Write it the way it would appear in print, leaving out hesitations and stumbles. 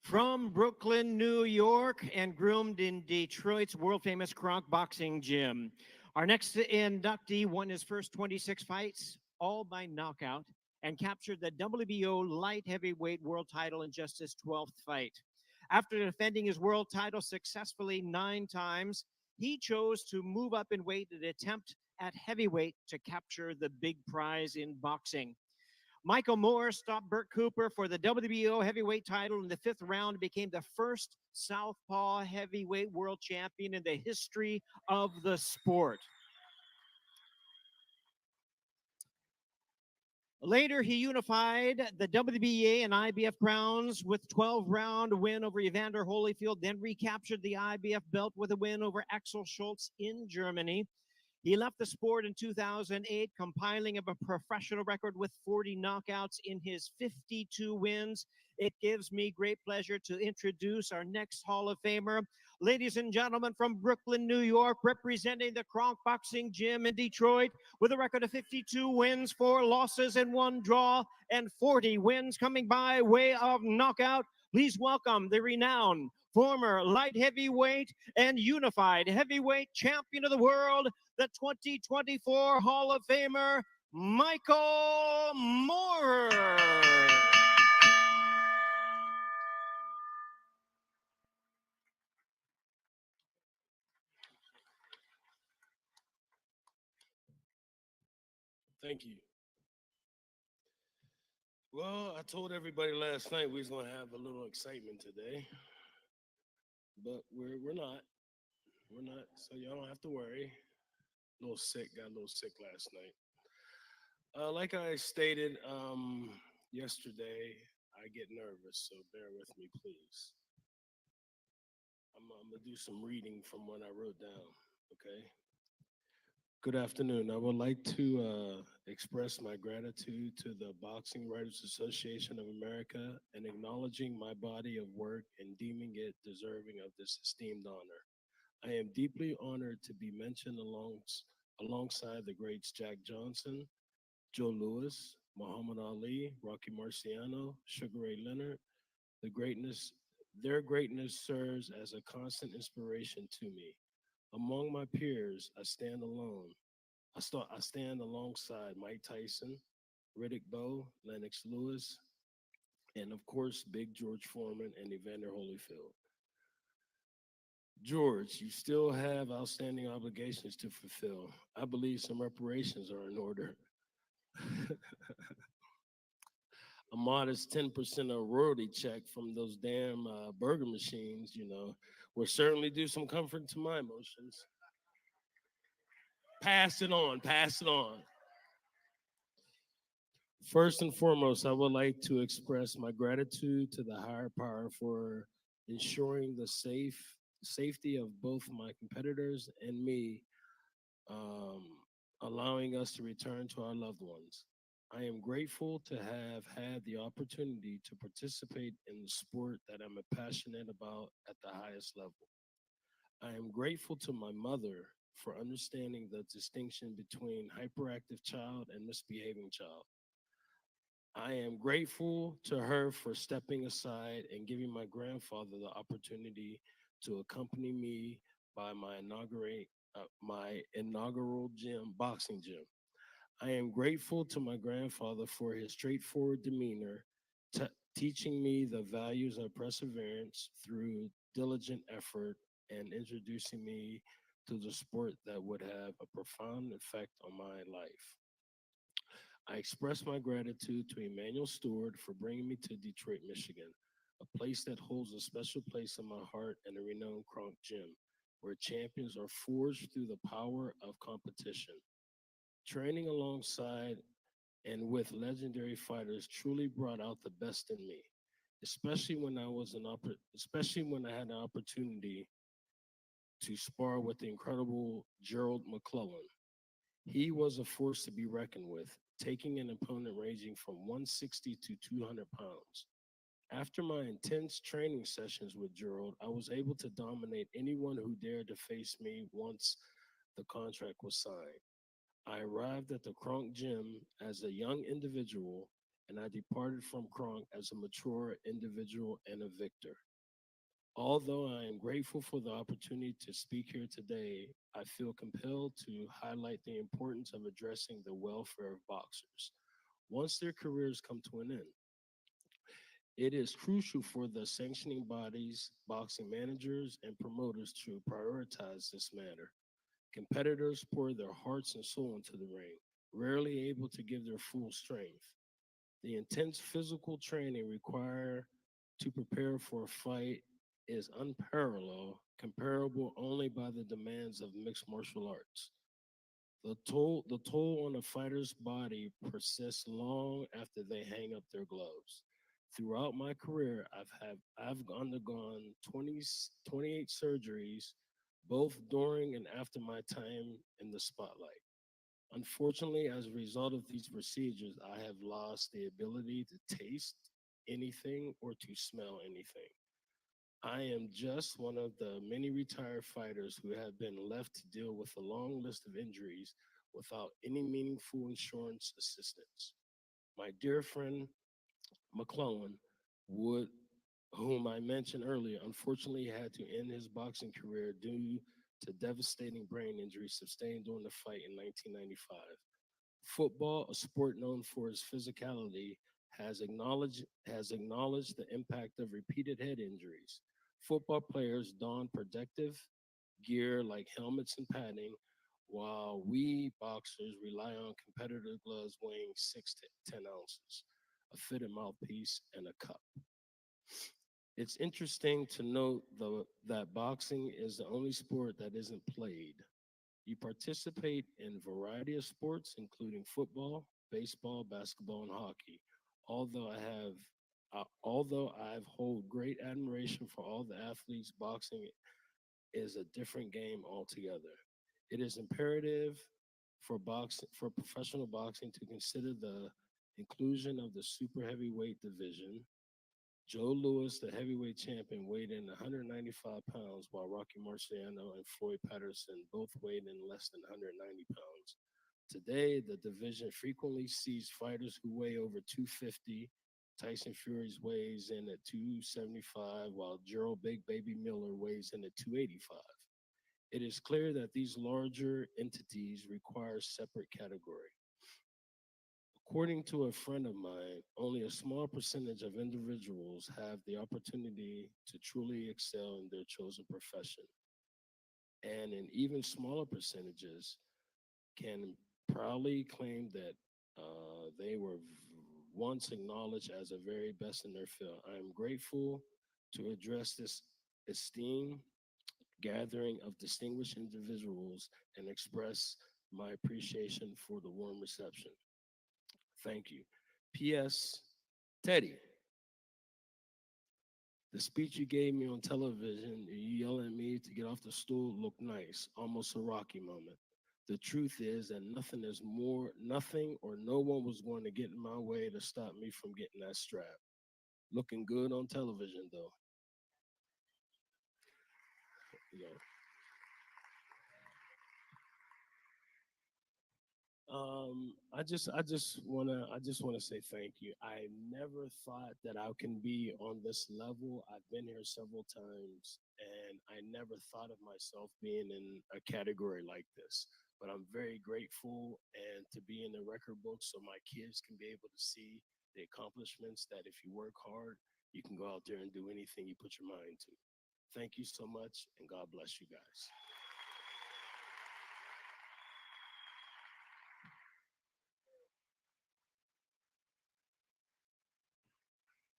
From Brooklyn, New York, and groomed in Detroit's world famous Kronk Boxing Gym. Our next inductee won his first 26 fights, all by knockout, and captured the WBO light heavyweight world title in just his 12th fight. After defending his world title successfully 9 times, he chose to move up in weight and attempt at heavyweight to capture the big prize in boxing. Michael Moore stopped Bert Cooper for the WBO heavyweight title in the fifth round and became the first southpaw heavyweight world champion in the history of the sport. Later, he unified the WBA and IBF crowns with 12-round win over Evander Holyfield, then recaptured the IBF belt with a win over Axel Schultz in Germany. He left the sport in 2008, compiling a professional record with 40 knockouts in his 52 wins. It gives me great pleasure to introduce our next Hall of Famer. Ladies and gentlemen, from Brooklyn, New York, representing the Kronk Boxing Gym in Detroit, with a record of 52 wins, 4 losses, and 1 draw, and 40 wins coming by way of knockout. Please welcome the renowned former light heavyweight and unified heavyweight champion of the world, the 2024 Hall of Famer, Michael Moore. Thank you. Well, I told everybody last night we was gonna have a little excitement today, but we're not. We're not. So y'all don't have to worry. A little sick. Got a little sick last night. Like I stated yesterday, I get nervous, so bear with me, please. I'm gonna do some reading from what I wrote down. Okay. Good afternoon. I would like to express my gratitude to the Boxing Writers Association of America and acknowledging my body of work and deeming it deserving of this esteemed honor. I am deeply honored to be mentioned alongside the greats Jack Johnson, Joe Louis, Muhammad Ali, Rocky Marciano, Sugar Ray Leonard. Their greatness serves as a constant inspiration to me. Among my peers, I stand alone. I stand alongside Mike Tyson, Riddick Bowe, Lennox Lewis, and of course, Big George Foreman and Evander Holyfield. George, you still have outstanding obligations to fulfill. I believe some reparations are in order. A modest 10% of royalty check from those damn burger machines, will certainly do some comfort to my emotions. Pass it on, pass it on. First and foremost, I would like to express my gratitude to the higher power for ensuring the safety of both my competitors and me, um, allowing us to return to our loved ones. I am grateful to have had the opportunity to participate in the sport that I'm passionate about at the highest level. I am grateful to my mother for understanding the distinction between hyperactive child and misbehaving child. I am grateful to her for stepping aside and giving my grandfather the opportunity to accompany me by my inaugural boxing gym. I am grateful to my grandfather for his straightforward demeanor, t- teaching me the values of perseverance through diligent effort and introducing me to the sport that would have a profound effect on my life. I express my gratitude to Emmanuel Stewart for bringing me to Detroit, Michigan, a place that holds a special place in my heart and a renowned Kronk gym, where champions are forged through the power of competition. Training alongside and with legendary fighters truly brought out the best in me, especially when I had an opportunity to spar with the incredible Gerald McClellan. He was a force to be reckoned with, taking an opponent ranging from 160 to 200 pounds. After my intense training sessions with Gerald, I was able to dominate anyone who dared to face me once the contract was signed. I arrived at the Kronk Gym as a young individual and I departed from Kronk as a mature individual and a victor. Although I am grateful for the opportunity to speak here today, I feel compelled to highlight the importance of addressing the welfare of boxers once their careers come to an end. It is crucial for the sanctioning bodies, boxing managers, and promoters to prioritize this matter. Competitors pour their hearts and soul into the ring, rarely able to give their full strength. The intense physical training required to prepare for a fight is unparalleled, comparable only by the demands of mixed martial arts. The toll on a fighter's body persists long after they hang up their gloves. Throughout my career, I've undergone 28 surgeries, both during and after my time in the spotlight. Unfortunately, as a result of these procedures, I have lost the ability to taste anything or to smell anything. I am just one of the many retired fighters who have been left to deal with a long list of injuries without any meaningful insurance assistance. My dear friend McClellan Wood, whom I mentioned earlier, unfortunately had to end his boxing career due to devastating brain injury sustained during the fight in 1995. Football, a sport known for its physicality, has acknowledged the impact of repeated head injuries. Football players don protective gear like helmets and padding, while we boxers rely on competitor gloves weighing 6 to 10 ounces, a fitted mouthpiece, and a cup. It's interesting to note, though, that boxing is the only sport that isn't played. You participate in a variety of sports, including football, baseball, basketball, and hockey. Although I have, although I've hold great admiration for all the athletes, boxing is a different game altogether. It is imperative for professional boxing to consider the inclusion of the super heavyweight division. Joe Louis, the heavyweight champion, weighed in 195 pounds, while Rocky Marciano and Floyd Patterson both weighed in less than 190 pounds. Today, the division frequently sees fighters who weigh over 250. Tyson Fury weighs in at 275, while Gerald Big Baby Miller weighs in at 285. It is clear that these larger entities require separate category. According to a friend of mine, only a small percentage of individuals have the opportunity to truly excel in their chosen profession. And in even smaller percentages can proudly claim that they were once acknowledged as the very best in their field. I am grateful to address this esteemed gathering of distinguished individuals and express my appreciation for the warm reception. Thank you. P.S. Teddy, the speech you gave me on television, you yelling at me to get off the stool looked nice, almost a Rocky moment. The truth is that nothing or no one was going to get in my way to stop me from getting that strap. Looking good on television, though. You know, I just wanna say thank you. I never thought that I can be on this level. I've been here several times, and I never thought of myself being in a category like this. But I'm very grateful and to be in the record book so my kids can be able to see the accomplishments that if you work hard, you can go out there and do anything you put your mind to. Thank you so much, and God bless you guys.